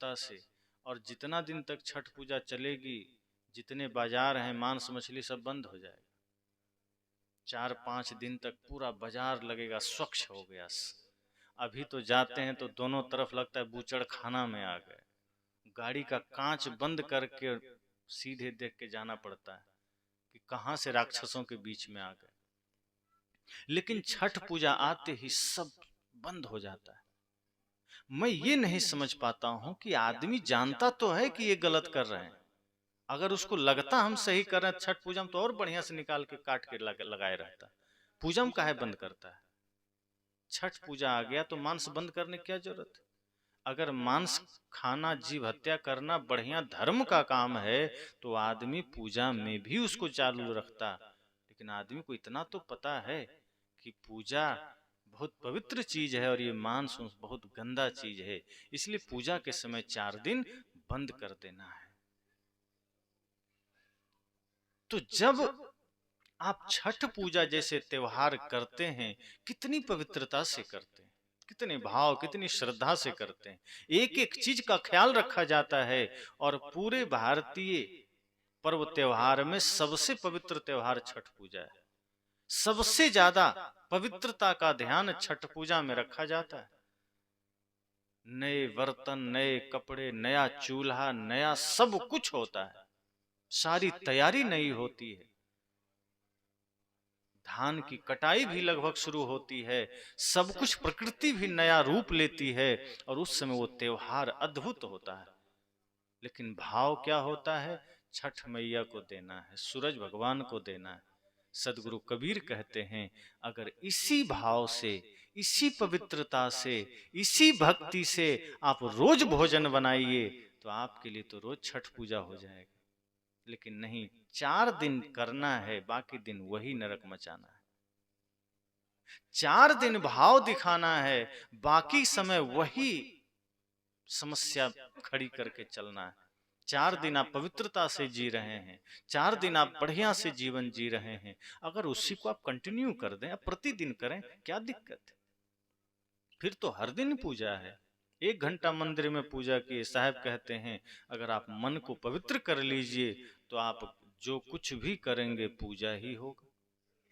पवित्रता से, और जितना दिन तक छठ पूजा चलेगी, जितने बाजार हैं मांस मछली सब बंद हो जाएगा। 4-5 दिन तक पूरा बाजार लगेगा स्वच्छ हो गया। अभी तो जाते हैं तो दोनों तरफ लगता है बूचड़ खाना में आ गए, गाड़ी का कांच बंद करके सीधे देख के जाना पड़ता है कि कहां से राक्षसों के बीच में आ गए। लेकिन छठ पूजा आते ही सब बंद हो जाता है। मैं ये नहीं समझ पाता हूं कि आदमी जानता तो है कि ये गलत कर रहे हैं, अगर उसको लगता हम सही कर रहे हैं छठ पूजा में तो और बढ़िया से निकाल के काट के लगाए रहता। पूजा में काहे बंद करता है? छठ पूजा आ गया तो मांस बंद करने की क्या जरूरत है? अगर मांस खाना, जीव हत्या करना बढ़िया धर्म का काम है तो आदमी पूजा में भी उसको चालू रखता। लेकिन आदमी को इतना तो पता है कि पूजा बहुत पवित्र चीज है और ये मांस बहुत गंदा चीज है, इसलिए पूजा के समय 4 दिन बंद कर देना है। तो जब आप छठ पूजा जैसे त्योहार करते हैं, कितनी पवित्रता से करते हैं, कितने भाव, कितनी श्रद्धा से करते हैं, एक एक चीज का ख्याल रखा जाता है। और पूरे भारतीय पर्व त्योहार में सबसे पवित्र त्योहार छठ पूजा है। सबसे ज्यादा पवित्रता का ध्यान छठ पूजा में रखा जाता है। नए बर्तन, नए कपड़े, नया चूल्हा, नया सब कुछ होता है, सारी तैयारी नई होती है। धान की कटाई भी लगभग शुरू होती है, सब कुछ, प्रकृति भी नया रूप लेती है और उस समय वो त्योहार अद्भुत होता है। लेकिन भाव क्या होता है? छठ मैया को देना है, सूरज भगवान को देना है। सदगुरु कबीर कहते हैं, अगर इसी भाव से, इसी पवित्रता से, इसी भक्ति से आप रोज भोजन बनाइए तो आपके लिए तो रोज छठ पूजा हो जाएगा। लेकिन नहीं, 4 दिन करना है, बाकी दिन वही नरक मचाना है। 4 दिन भाव दिखाना है, बाकी समय वही समस्या खड़ी करके चलना है। 4 दिन आप पवित्रता से जी रहे हैं, 4 दिन आप बढ़िया से जीवन जी रहे हैं, अगर उसी को आप कंटिन्यू कर दें, आप प्रतिदिन करें, क्या दिक्कत है? फिर तो हर दिन पूजा है। 1 घंटा मंदिर में पूजा किए, साहब कहते हैं अगर आप मन को पवित्र कर लीजिए तो आप जो कुछ भी करेंगे पूजा ही होगा।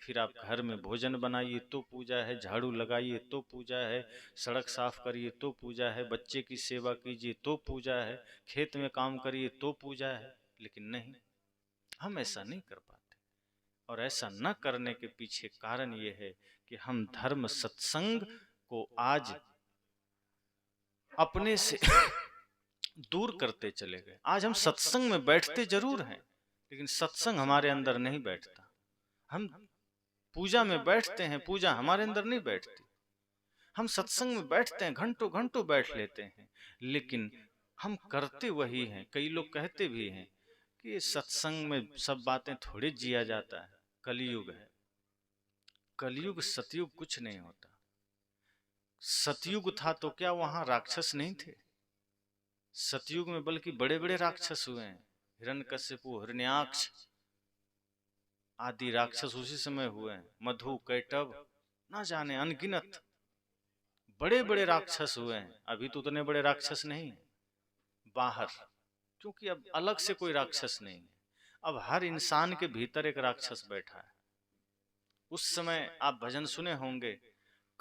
फिर आप घर में भोजन बनाइए तो पूजा है, झाड़ू लगाइए तो पूजा है, सड़क साफ करिए तो पूजा है, बच्चे की सेवा कीजिए तो पूजा है, खेत में काम करिए तो पूजा है। लेकिन नहीं, हम ऐसा नहीं कर पाते। और ऐसा न करने के पीछे कारण ये है कि हम धर्म सत्संग को आज अपने से दूर करते चले गए। आज हम सत्संग में बैठते जरूर हैं, लेकिन सत्संग हमारे अंदर नहीं बैठता। हम पूजा में बैठते हैं, पूजा हमारे अंदर नहीं बैठती। हम सत्संग में बैठते हैं, घंटों घंटों बैठ लेते हैं, लेकिन हम करते वही हैं। कई लोग कहते भी हैं कि ये सत्संग में सब बातें थोड़ी जिया जाता है, कलयुग है। कलयुग सतयुग कुछ नहीं होता। सतयुग था तो क्या वहां राक्षस नहीं थे? सतयुग में बल्कि बड़े बड़े राक्षस हुए हैं। हिरण्यकश्यपु, हिरण्याक्ष आदि राक्षस उसी समय हुए हैं। मधु, कैटभ, ना जाने अनगिनत बड़े बड़े राक्षस हुए हैं। अभी तो उतने बड़े राक्षस नहीं है बाहर, क्योंकि अब अलग से कोई राक्षस नहीं है। अब हर इंसान के भीतर एक राक्षस बैठा है। उस समय आप भजन सुने होंगे,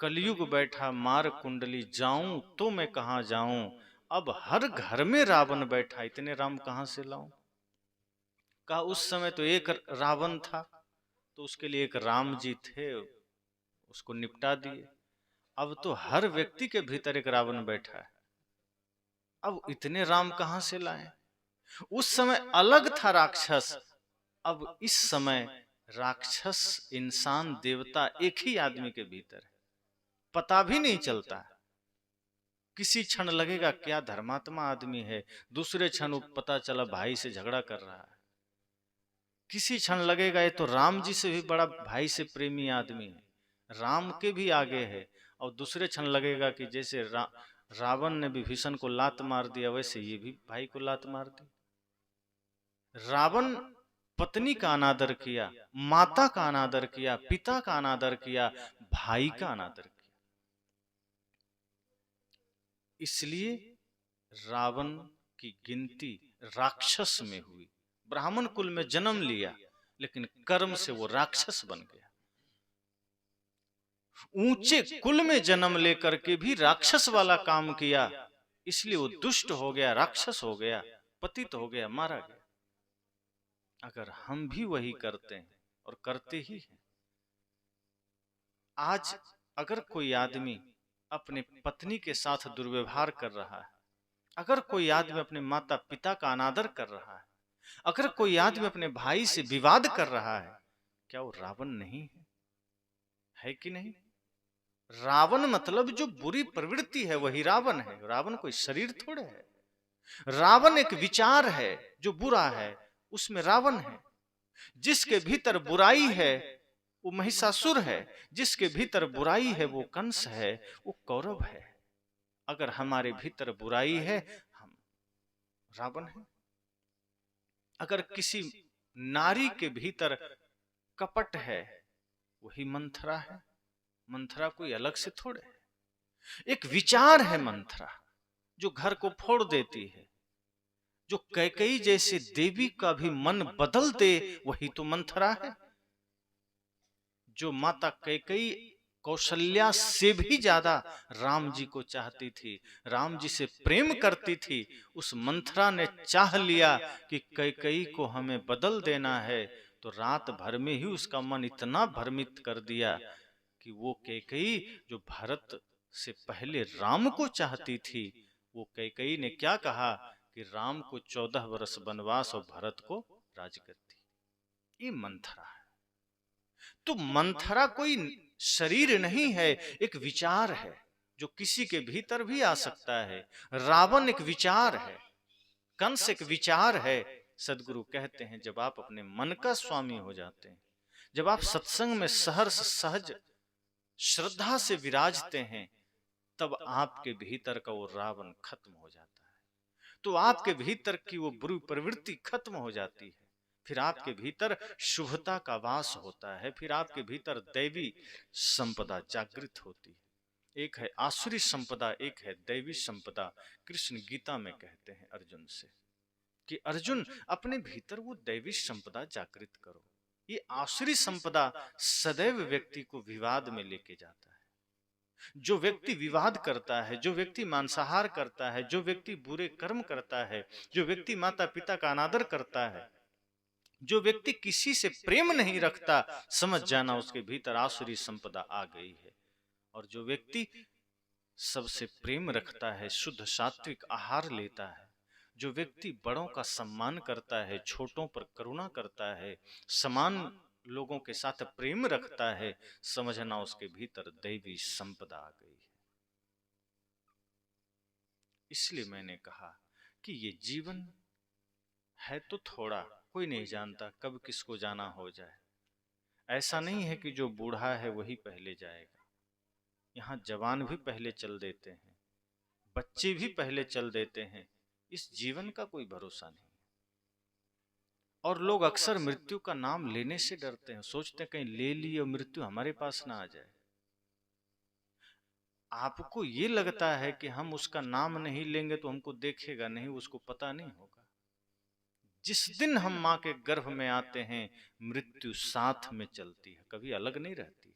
कलयुग बैठा मार कुंडली, जाऊं तो मैं कहां जाऊं, अब हर घर में रावण बैठा, इतने राम कहां से लाऊं। कहा उस समय तो एक रावण था तो उसके लिए एक राम जी थे, उसको निपटा दिए। अब तो हर व्यक्ति के भीतर एक रावण बैठा है, अब इतने राम कहां से लाएं। उस समय अलग था राक्षस, अब इस समय राक्षस, इंसान, देवता एक ही आदमी के भीतर है, पता भी नहीं चलता। किसी क्षण लगेगा क्या धर्मात्मा आदमी है, दूसरे क्षण पता चला भाई से झगड़ा कर रहा है। किसी क्षण लगेगा ये तो राम जी से भी बड़ा भाई से प्रेमी आदमी है, राम के भी आगे है। और दूसरे क्षण लगेगा कि जैसे रावण ने विभीषण को लात मार दिया, वैसे ये भी भाई को लात मार दी। रावण पत्नी का अनादर किया, माता का अनादर किया, पिता का अनादर किया, भाई का अनादर किया। इसलिए रावण की गिनती राक्षस में हुई। ब्राह्मण कुल में जन्म लिया, लेकिन कर्म से वो राक्षस बन गया। ऊंचे कुल में जन्म लेकर के भी राक्षस वाला काम किया, इसलिए वो दुष्ट हो गया, राक्षस हो गया, पतित हो गया, मारा गया। अगर हम भी वही करते हैं, और करते ही हैं। आज अगर कोई आदमी अपने पत्नी के साथ दुर्व्यवहार कर रहा है, अगर कोई आदमी अपने माता पिता का अनादर कर रहा है, अगर कोई आदमी अपने भाई से विवाद कर रहा है, क्या वो रावण नहीं है? है कि नहीं? रावण मतलब जो बुरी प्रवृत्ति है वही रावण है। रावण कोई शरीर थोड़े है। रावण एक विचार है जो बुरा है, उसमें रावण है। जिसके भीतर बुराई है वो महिषासुर है, जिसके भीतर बुराई है वो कंस है, वो कौरव है। अगर हमारे भीतर बुराई है, हम रावण हैं। अगर किसी नारी के भीतर कपट है, वही मंथरा है। मंथरा कोई अलग से थोड़े है, एक विचार है मंथरा, जो घर को फोड़ देती है। जो कैकेयी जैसे देवी का भी मन बदल दे, वही तो मंथरा है। जो माता कैकेयी कौशल्या से भी ज्यादा राम जी को चाहती थी, राम जी से प्रेम करती थी, उस मंथरा ने चाह लिया कि कैकेयी को हमें बदल देना है, तो रात भर में ही उसका मन इतना भ्रमित कर दिया कि वो कैकेयी जो भरत से पहले राम को चाहती थी, वो कैकेयी ने क्या कहा कि राम को 14 वर्ष वनवास और भरत को राजगद्दी। ये मंथरा है। तो मंथरा कोई शरीर नहीं है, एक विचार है जो किसी के भीतर भी आ सकता है। रावण एक विचार है, कंस एक विचार है। सदगुरु कहते हैं जब आप अपने मन का स्वामी हो जाते हैं, जब आप सत्संग में सहर्ष सहज श्रद्धा से विराजते हैं, तब आपके भीतर का वो रावण खत्म हो जाता है। तो आपके भीतर की वो बुरी प्रवृत्ति खत्म हो जाती है। फिर आपके भीतर शुभता का वास होता है, फिर आपके भीतर दैवी संपदा जागृत होती है। एक है आसुरी संपदा, एक है दैवी संपदा। कृष्ण गीता में कहते हैं अर्जुन से कि अर्जुन अपने भीतर वो दैवी संपदा जागृत करो। ये आसुरी संपदा सदैव व्यक्ति को विवाद में लेके जाता है। जो व्यक्ति विवाद करता है, जो व्यक्ति मांसाहार करता है, जो व्यक्ति बुरे कर्म करता है, जो व्यक्ति माता पिता का अनादर करता है, जो व्यक्ति किसी से प्रेम नहीं रखता, समझ जाना उसके भीतर आसुरी संपदा आ गई है। और जो व्यक्ति सबसे प्रेम रखता है, शुद्ध सात्विक आहार लेता है, जो व्यक्ति बड़ों का सम्मान करता है, छोटों पर करुणा करता है, समान लोगों के साथ प्रेम रखता है, समझना उसके भीतर दैवी संपदा आ गई है। इसलिए मैंने कहा कि ये जीवन है तो थोड़ा, कोई नहीं जानता कब किसको जाना हो जाए। ऐसा नहीं है कि जो बूढ़ा है वही पहले जाएगा। यहाँ जवान भी पहले चल देते हैं, बच्चे भी पहले चल देते हैं। इस जीवन का कोई भरोसा नहीं। और लोग अक्सर मृत्यु का नाम लेने से डरते हैं, सोचते हैं कहीं ले ली और मृत्यु हमारे पास ना आ जाए। आपको ये लगता है कि हम उसका नाम नहीं लेंगे तो हमको देखेगा नहीं, उसको पता नहीं होगा। जिस दिन हम माँ के गर्भ में आते हैं, मृत्यु साथ में चलती है, कभी अलग नहीं रहती है।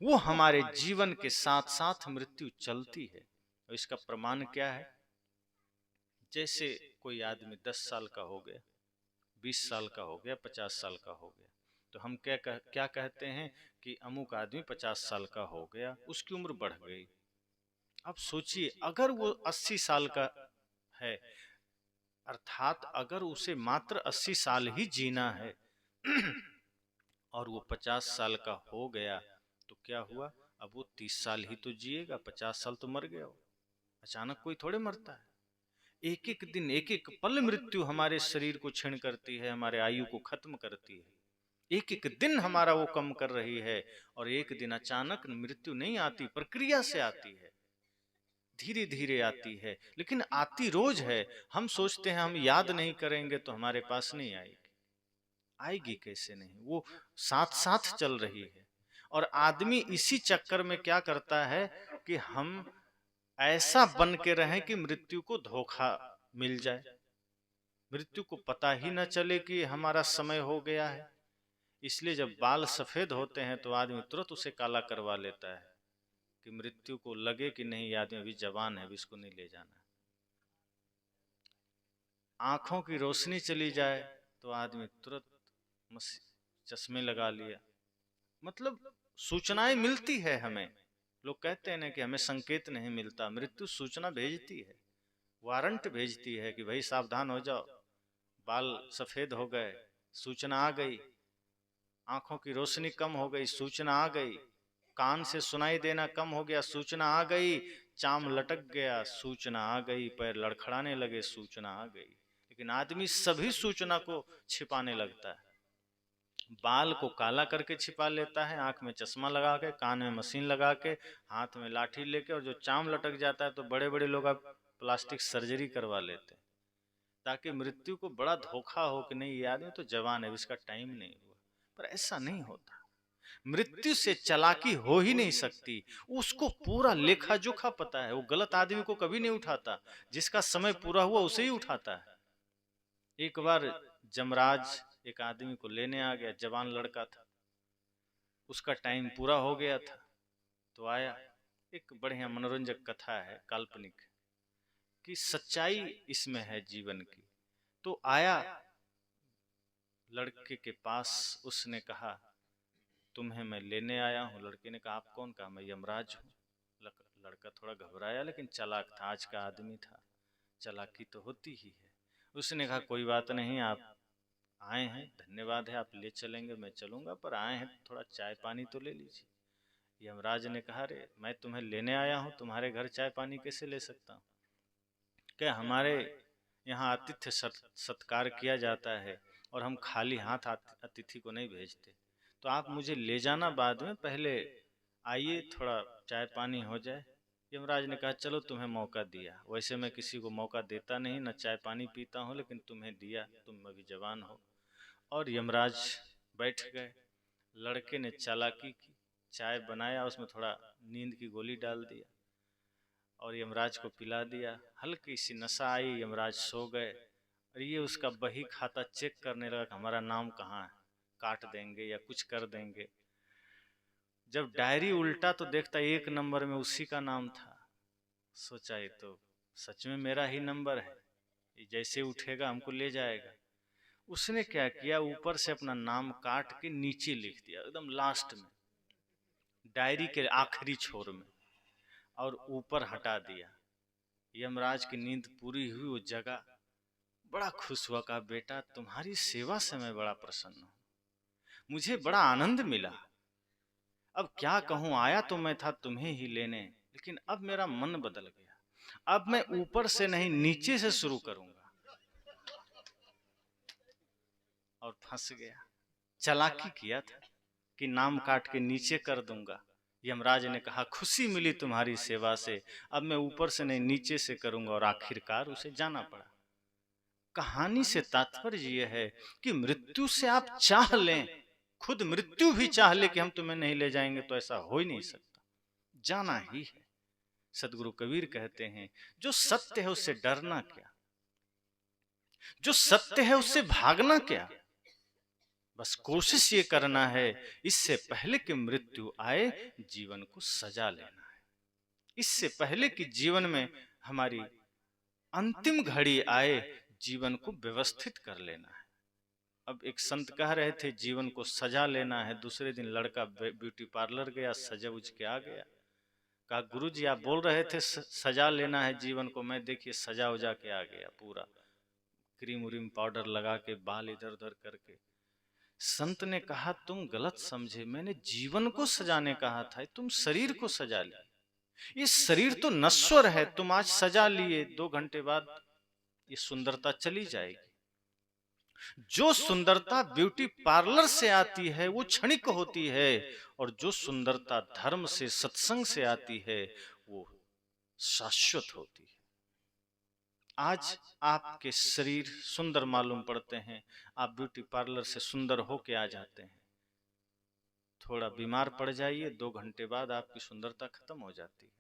वो हमारे जीवन के साथ साथ मृत्यु चलती है। और इसका प्रमाण क्या है? जैसे कोई आदमी 10 साल का हो गया, 20 साल का हो गया, 50 साल का हो गया, तो हम क्या कहते हैं कि अमुक आदमी 50 साल का हो गया, उसकी उम्र बढ़ गई। अब सोचिए अगर वो 80 साल का है, अर्थात अगर उसे मात्र 80 साल ही जीना है और वो 50 साल का हो गया, तो क्या हुआ? अब वो 30 साल ही तो जिएगा, 50 साल तो मर गया वो। अचानक कोई थोड़े मरता है। एक एक दिन, एक एक पल मृत्यु हमारे शरीर को क्षीण करती है, हमारे आयु को खत्म करती है। एक एक दिन हमारा वो कम कर रही है। और एक दिन अचानक मृत्यु नहीं आती, प्रक्रिया से आती है, धीरे धीरे आती है, लेकिन आती रोज है। हम सोचते हैं हम याद नहीं करेंगे तो हमारे पास नहीं आएगी। आएगी कैसे नहीं, वो साथ साथ चल रही है। और आदमी इसी चक्कर में क्या करता है कि हम ऐसा बन के रहें कि मृत्यु को धोखा मिल जाए, मृत्यु को पता ही न चले कि हमारा समय हो गया है। इसलिए जब बाल सफेद होते हैं तो आदमी तुरंत उसे काला करवा लेता है कि मृत्यु को लगे कि नहीं, ये आदमी अभी जवान है, अभी इसको नहीं ले जाना। आंखों की रोशनी चली जाए तो आदमी तुरंत चश्मे लगा लिया। मतलब सूचनाएं मिलती है हमें। लोग कहते हैं ना कि हमें संकेत नहीं मिलता, मृत्यु सूचना भेजती है, वारंट भेजती है कि भाई सावधान हो जाओ, बाल सफेद हो गए, सूचना आ गई, आंखों की रोशनी कम हो गई, सूचना आ गई, कान से सुनाई देना कम हो गया, सूचना आ गई, चाम लटक गया, सूचना आ गई, पैर लड़खड़ाने लगे, सूचना आ गई। लेकिन आदमी सभी सूचना को छिपाने लगता है, बाल को काला करके छिपा लेता है, आंख में चश्मा लगा के, कान में मशीन लगा के, हाथ में लाठी लेके, और जो चाम लटक जाता है तो बड़े बड़े लोग अब प्लास्टिक सर्जरी करवा लेते हैं ताकि मृत्यु को बड़ा धोखा हो कि नहीं, ये आदमी तो जवान है, इसका टाइम नहीं हुआ। पर ऐसा नहीं होता, मृत्यु से चालाकी हो ही नहीं सकती। उसको पूरा लेखा जोखा पता है, वो गलत आदमी को कभी नहीं उठाता, जिसका समय पूरा हुआ उसे ही उठाता है। एक बार जमराज एक आदमी को लेने आ गया, जवान लड़का था, उसका टाइम पूरा हो गया था, तो आया। एक बढ़िया मनोरंजक कथा है, काल्पनिक, कि सच्चाई इसमें है जीवन की। तो आया लड़के के पास, उसने कहा तुम्हें मैं लेने आया हूँ। लड़के ने कहा आप कौन? कहा मैं यमराज हूँ। लड़का थोड़ा घबराया लेकिन चालाक था, आज का आदमी था, चालाकी तो होती ही है। उसने कहा कोई बात नहीं, आप आए हैं, धन्यवाद है, आप ले चलेंगे, मैं चलूंगा, पर आए हैं थोड़ा चाय पानी तो ले लीजिए। यमराज ने कहा अरे मैं तुम्हें लेने आया हूँ, तुम्हारे घर चाय पानी कैसे ले सकता हूँ? क्या हमारे यहाँ आतिथ्य सत्कार किया जाता है और हम खाली हाथ अतिथि को नहीं भेजते, तो आप मुझे ले जाना बाद में, पहले आइए थोड़ा चाय पानी हो जाए। यमराज ने कहा चलो तुम्हें मौका दिया, वैसे मैं किसी को मौका देता नहीं, न चाय पानी पीता हूँ, लेकिन तुम्हें दिया, तुम अभी जवान हो। और यमराज बैठ गए। लड़के ने चालाकी की, चाय बनाया, उसमें थोड़ा नींद की गोली डाल दिया और यमराज को पिला दिया। हल्की सी नशा आई, यमराज सो गए। और ये उसका बही खाता चेक करने लगा, हमारा नाम कहाँ है, काट देंगे या कुछ कर देंगे। जब डायरी उल्टा तो देखता एक नंबर में उसी का नाम था। सोचा ये तो सच में मेरा ही नंबर है, ये जैसे उठेगा हमको ले जाएगा। उसने क्या किया, ऊपर से अपना नाम काट के नीचे लिख दिया, एकदम लास्ट में, डायरी के आखिरी छोर में, और ऊपर हटा दिया। यमराज की नींद पूरी हुई, वो जगा, बड़ा खुश हुआ, कहा बेटा तुम्हारी सेवा से मैं बड़ा प्रसन्न हूँ, मुझे बड़ा आनंद मिला। अब क्या कहूँ, आया तो मैं था तुम्हें ही लेने, लेकिन अब मेरा मन बदल गया, अब मैं ऊपर से नहीं नीचे से शुरू करूंगा। और फंस गया। चालाकी किया था कि नाम काट के नीचे कर दूंगा। यमराज ने कहा खुशी मिली तुम्हारी सेवा से, अब मैं ऊपर से नहीं नीचे से करूंगा, और आखिरकार उसे जाना पड़ा। कहानी से तात्पर्य यह है कि मृत्यु से आप चाह लें, खुद मृत्यु भी चाह ले कि हम तुम्हें नहीं ले जाएंगे, तो ऐसा हो ही नहीं सकता, जाना ही है। सदगुरु कबीर कहते हैं जो सत्य है उससे डरना क्या, जो सत्य है उससे भागना क्या, बस कोशिश ये करना है इससे पहले कि मृत्यु आए जीवन को सजा लेना है, इससे पहले कि जीवन में हमारी अंतिम घड़ी आए जीवन को व्यवस्थित कर लेना है। अब एक संत कह रहे थे जीवन को सजा लेना है, दूसरे दिन लड़का ब्यूटी पार्लर गया, सजा उज के आ गया। कहा गुरुजी आप बोल रहे थे सजा लेना है जीवन को, मैं देखिए सजा उजा के आ गया, पूरा क्रीम उरीम पाउडर लगा के, बाल इधर उधर करके। संत ने कहा तुम गलत समझे, मैंने जीवन को सजाने कहा था, तुम शरीर को सजा लिए, ये शरीर तो नश्वर है, तुम आज सजा लिए, 2 घंटे बाद ये सुंदरता चली जाएगी। जो सुंदरता ब्यूटी पार्लर से आती है वो क्षणिक होती है, और जो सुंदरता धर्म से सत्संग से आती है वो शाश्वत होती है। आज आपके शरीर सुंदर मालूम पड़ते हैं, आप ब्यूटी पार्लर से सुंदर होके आ जाते हैं, थोड़ा बीमार पड़ जाइए, 2 घंटे बाद आपकी सुंदरता खत्म हो जाती है।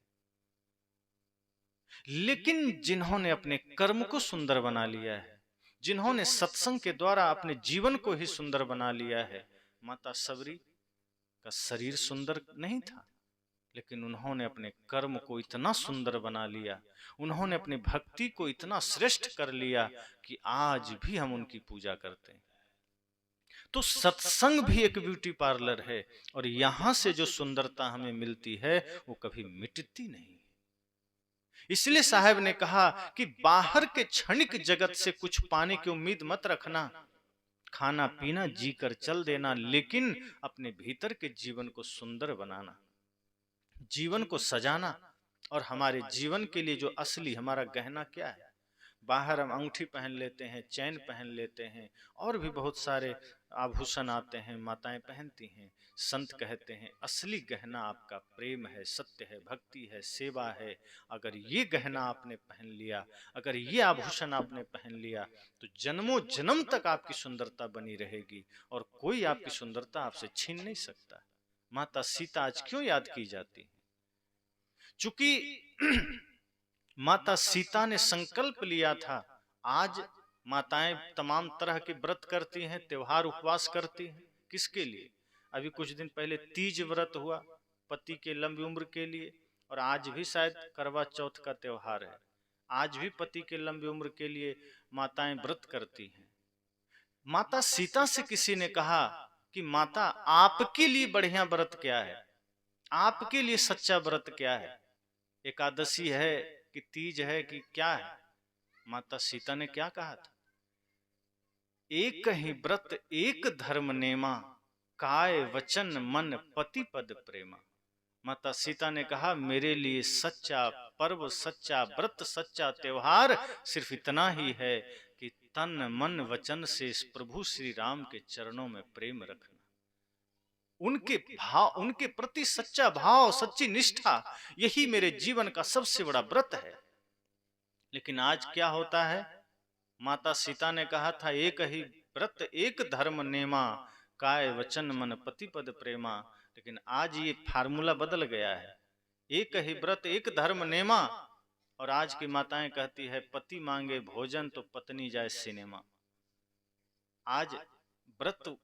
लेकिन जिन्होंने अपने कर्म को सुंदर बना लिया है, जिन्होंने सत्संग के द्वारा अपने जीवन को ही सुंदर बना लिया है, माता सबरी का शरीर सुंदर नहीं था, लेकिन उन्होंने अपने कर्म को इतना सुंदर बना लिया, उन्होंने अपनी भक्ति को इतना श्रेष्ठ कर लिया कि आज भी हम उनकी पूजा करते हैं। तो सत्संग भी एक ब्यूटी पार्लर है, और यहां से जो सुंदरता हमें मिलती है वो कभी मिटती नहीं। इसलिए साहब ने कहा कि बाहर के क्षणिक जगत से कुछ पाने की उम्मीद मत रखना, खाना पीना जी कर चल देना, लेकिन अपने भीतर के जीवन को सुंदर बनाना, जीवन को सजाना। और हमारे जीवन के लिए जो असली हमारा गहना क्या है? बाहर हम अंगूठी पहन लेते हैं, चैन पहन लेते हैं, और भी बहुत सारे आभूषण आते हैं, माताएं पहनती हैं। संत कहते हैं असली गहना आपका प्रेम है, सत्य है, भक्ति है, सेवा है। अगर ये गहना आपने पहन लिया, अगर ये आभूषण आपने पहन लिया, तो जन्मों जन्म तक आपकी सुंदरता बनी रहेगी और कोई आपकी सुंदरता आपसे छीन नहीं सकता। माता सीता आज क्यों याद की जाती है? चूंकि माता सीता ने संकल्प लिया था। आज माताएं तमाम तरह के व्रत करती हैं, त्योहार उपवास करती हैं। किसके लिए? अभी कुछ दिन पहले तीज व्रत हुआ पति के लंबी उम्र के लिए, और आज भी शायद करवा चौथ का त्योहार है। आज भी पति के लंबी उम्र के लिए माताएं व्रत करती हैं। माता सीता से किसी ने कहा कि माता आपके लिए बढ़िया व्रत क्या है, आपके लिए सच्चा व्रत क्या है? एकादशी है कि तीज है कि क्या है? माता सीता ने क्या कहा था? एक ही व्रत एक धर्म नेमा, काय वचन मन पति पद प्रेमा। माता सीता ने कहा मेरे लिए सच्चा पर्व, सच्चा व्रत, सच्चा त्योहार सिर्फ इतना ही है कि तन मन वचन से इस प्रभु श्री राम के चरणों में प्रेम रखना, उनके भाव, उनके प्रति सच्चा भाव, सच्ची निष्ठा, यही मेरे जीवन का सबसे बड़ा व्रत है। लेकिन आज क्या होता है? माता सीता ने कहा था एक ही व्रत एक धर्म नेमा, काय वचन मन पति पद प्रेमा। लेकिन आज ये फार्मूला बदल गया है। एक ही व्रत एक धर्म नेमा, और आज की माताएं कहती है पति मांगे भोजन तो पत्नी जाए सिनेमा। आज व्रत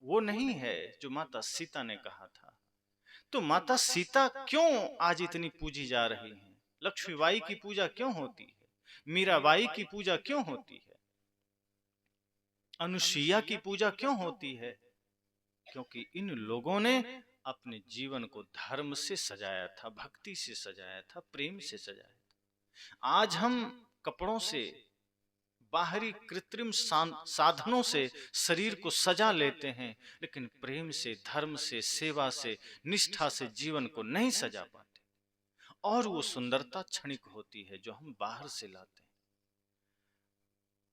वो नहीं है जो माता सीता ने कहा था। तो माता सीता क्यों आज इतनी पूजी जा रही हैं? लक्ष्मीबाई की पूजा क्यों होती है? मीराबाई की पूजा क्यों होती है? अनुसुईया की पूजा क्यों होती है? क्योंकि इन लोगों ने अपने जीवन को धर्म से सजाया था, भक्ति से सजाया था, प्रेम से सजाया था। आज हम कपड़ों से, बाहरी कृत्रिम साधनों से शरीर को सजा लेते हैं, लेकिन प्रेम से, धर्म से, सेवा से, निष्ठा से जीवन को नहीं सजा पाते। और वो सुंदरता क्षणिक होती है जो हम बाहर से लाते हैं।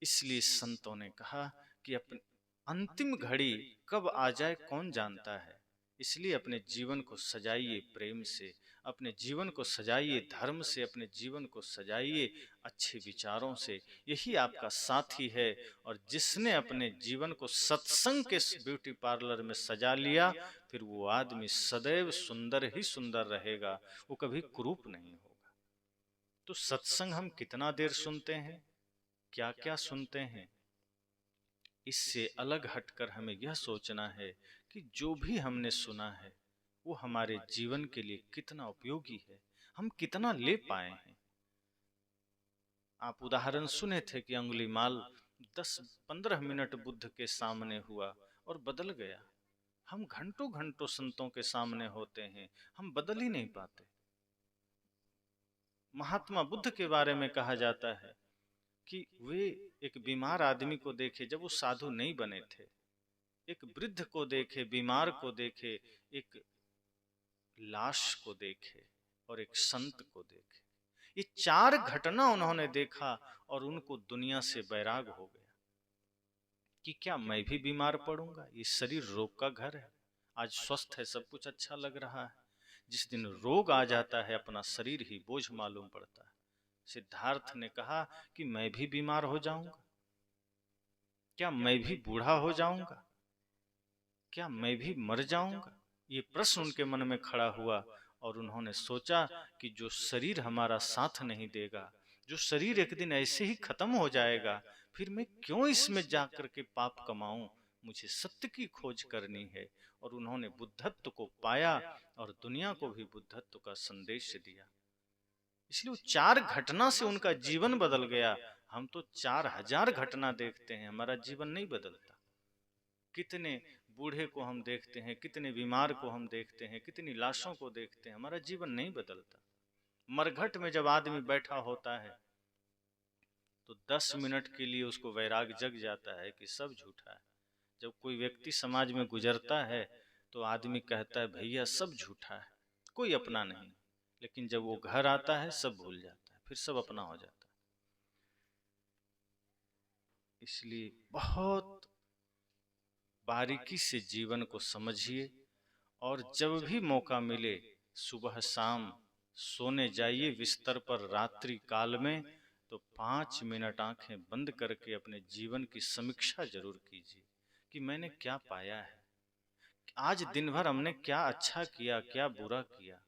इसलिए संतों ने कहा कि अपनी अंतिम घड़ी कब आ जाए कौन जानता है। इसलिए अपने जीवन को सजाइए प्रेम से, अपने जीवन को सजाइए धर्म से, अपने जीवन को सजाइए अच्छे विचारों से। यही आपका साथी है। और जिसने अपने जीवन को सत्संग के ब्यूटी पार्लर में सजा लिया, फिर वो आदमी सदैव सुंदर ही सुंदर रहेगा, वो कभी कुरूप नहीं होगा। तो सत्संग हम कितना देर सुनते हैं, क्या क्या सुनते हैं, इससे अलग हटकर हमें यह सोचना है कि जो भी हमने सुना है वो हमारे जीवन के लिए कितना उपयोगी है, हम कितना ले पाए हैं। आप उदाहरण सुने थे कि अंगुलीमाल 10-15 मिनट बुद्ध के सामने हुआ और बदल गया। हम घंटों घंटों संतों के सामने होते हैं, हम बदल ही नहीं पाते। महात्मा बुद्ध के बारे में कहा जाता है कि वे एक बीमार आदमी को देखे, जब वो साधु नहीं बने थे, एक वृद्ध को देखे, बीमार को देखे, एक लाश को देखे और एक संत को देखे। ये 4 घटना उन्होंने देखा और उनको दुनिया से बैराग हो गया कि क्या मैं भी बीमार पड़ूंगा? ये शरीर रोग का घर है। आज स्वस्थ है, सब कुछ अच्छा लग रहा है, जिस दिन रोग आ जाता है अपना शरीर ही बोझ मालूम पड़ता है। सिद्धार्थ ने कहा कि मैं भी बीमार हो जाऊंगा, क्या मैं भी बूढ़ा हो जाऊंगा, क्या मैं भी मर जाऊंगा? ये प्रश्न उनके मन में खड़ा हुआ और उन्होंने सोचा कि जो शरीर हमारा साथ नहीं देगा, जो शरीर एक दिन ऐसे ही खत्म हो जाएगा, फिर मैं क्यों इसमें जाकर के पाप कमाऊं, मुझे सत्य की खोज करनी है। और उन्होंने बुद्धत्व को पाया और दुनिया को भी बुद्धत्व का संदेश दिया। इसलिए वो 4 घटना से उनका जीवन बदल गया। हम तो 4000 घटना देखते हैं, हमारा जीवन नहीं बदलता। कितने बूढ़े को हम देखते हैं, कितने बीमार को हम देखते हैं, कितनी लाशों को देखते हैं, हमारा जीवन नहीं बदलता। मरघट में जब आदमी बैठा होता है तो 10 मिनट के लिए उसको वैराग जग जाता है कि सब झूठा है। जब कोई व्यक्ति समाज में गुजरता है तो आदमी कहता है भैया सब झूठा है, कोई अपना नहीं। लेकिन जब वो घर आता है सब भूल जाता है, फिर सब अपना हो जाता है। इसलिए बहुत बारीकी से जीवन को समझिए और जब भी मौका मिले सुबह शाम सोने जाइए बिस्तर पर रात्रि काल में, तो 5 मिनट आंखें बंद करके अपने जीवन की समीक्षा जरूर कीजिए कि मैंने क्या पाया है, आज दिन भर हमने क्या अच्छा किया, क्या बुरा किया।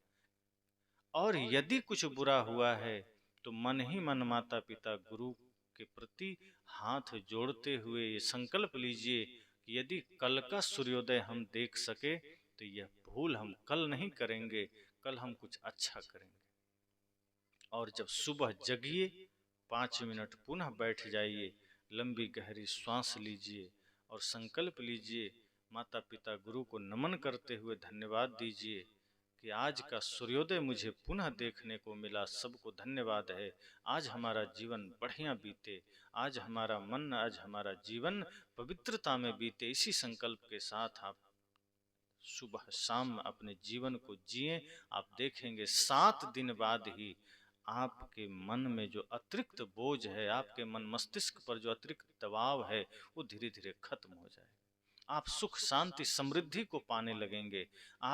और यदि कुछ बुरा हुआ है तो मन ही मन माता पिता गुरु के प्रति हाथ जोड़ते हुए ये संकल्प लीजिए कि यदि कल का सूर्योदय हम देख सके तो यह भूल हम कल नहीं करेंगे, कल हम कुछ अच्छा करेंगे। और जब सुबह जगिए 5 मिनट पुनः बैठ जाइए, लंबी गहरी श्वास लीजिए और संकल्प लीजिए, माता पिता गुरु को नमन करते हुए धन्यवाद दीजिए कि आज का सूर्योदय मुझे पुनः देखने को मिला, सबको धन्यवाद है। आज हमारा जीवन बढ़िया बीते, आज हमारा मन, आज हमारा जीवन पवित्रता में बीते। इसी संकल्प के साथ आप सुबह शाम अपने जीवन को जिए। आप देखेंगे 7 दिन बाद ही आपके मन में जो अतिरिक्त बोझ है, आपके मन मस्तिष्क पर जो अतिरिक्त दबाव है, वो धीरे धीरे खत्म हो जाएगा। आप सुख शांति समृद्धि को पाने लगेंगे। आप